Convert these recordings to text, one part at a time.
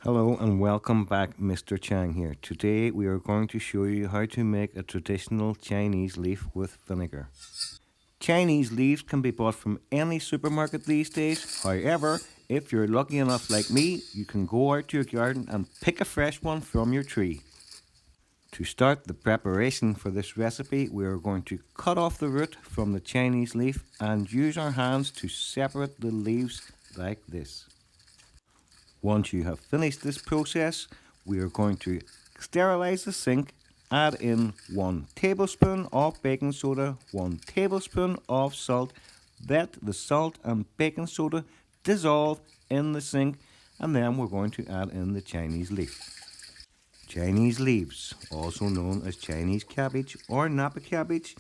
Hello and welcome back, Mr. Chang here. Today we are going to show you how to make a traditional Chinese leaf with vinegar. Chinese leaves can be bought from any supermarket these days. However, if you're lucky enough like me, you can go out to your garden and pick a fresh one from your tree. To start the preparation for this recipe, we are going to cut off the root from the Chinese leaf and use our hands to separate the leaves like this. Once you have finished this process, we are going to sterilize the sink, add in 1 tablespoon of baking soda, 1 tablespoon of salt, let the salt and baking soda dissolve in the sink, and then we're going to add in the Chinese leaf. Chinese leaves, also known as Chinese cabbage or Napa cabbage,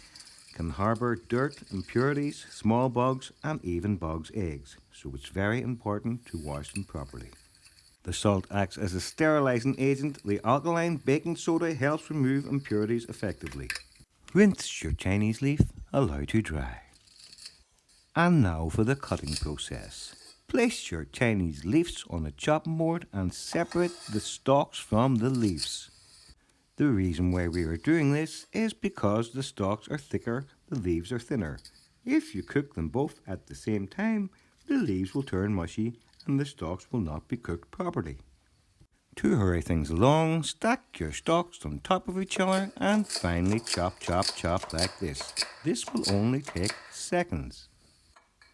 can harbour dirt, impurities, small bugs and even bugs' eggs, so it's very important to wash them properly. The salt acts as a sterilizing agent. The alkaline baking soda helps remove impurities effectively. Rinse your Chinese leaf, allow to dry. And now for the cutting process. Place your Chinese leaves on a chopping board and separate the stalks from the leaves. The reason why we are doing this is because the stalks are thicker, the leaves are thinner. If you cook them both at the same time, the leaves will turn mushy and the stalks will not be cooked properly. To hurry things along, stack your stalks on top of each other and finally chop like this. This will only take seconds.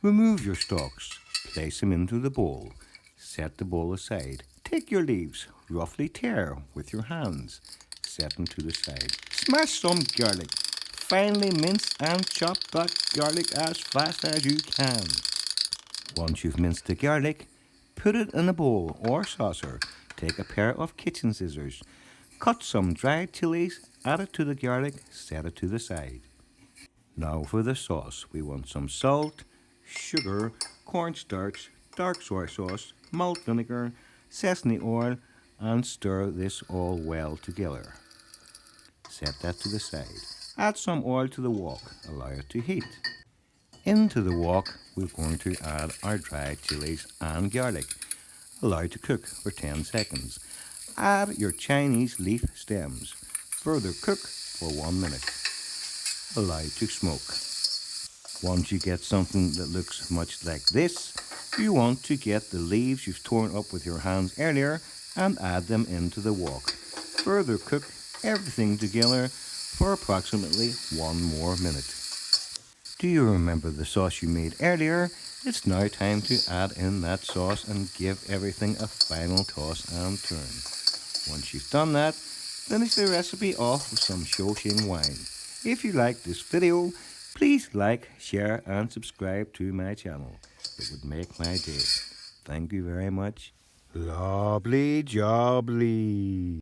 Remove your stalks, place them into the bowl. Set the bowl aside. Take your leaves, roughly tear with your hands. Set them to the side. Smash some garlic. Finely mince and chop that garlic as fast as you can. Once you've minced the garlic, put it in a bowl or saucer. Take a pair of kitchen scissors. Cut some dried chilies, add it to the garlic, set it to the side. Now for the sauce. We want some salt, sugar, cornstarch, dark soy sauce, malt vinegar, sesame oil, and stir this all well together. Set that to the side. Add some oil to the wok. Allow it to heat. Into the wok, we're going to add our dried chilies and garlic. Allow to cook for 10 seconds. Add your Chinese leaf stems. Further cook for 1 minute. Allow to smoke. Once you get something that looks much like this, you want to get the leaves you've torn up with your hands earlier and add them into the wok. Further cook everything together for approximately 1 more minute. Do you remember the sauce you made earlier? It's now time to add in that sauce and give everything a final toss and turn. Once you've done that, finish the recipe off with some Shaoxing Wine. If you like this video, please like, share and subscribe to my channel. It would make my day. Thank you very much. Lovely jobbly.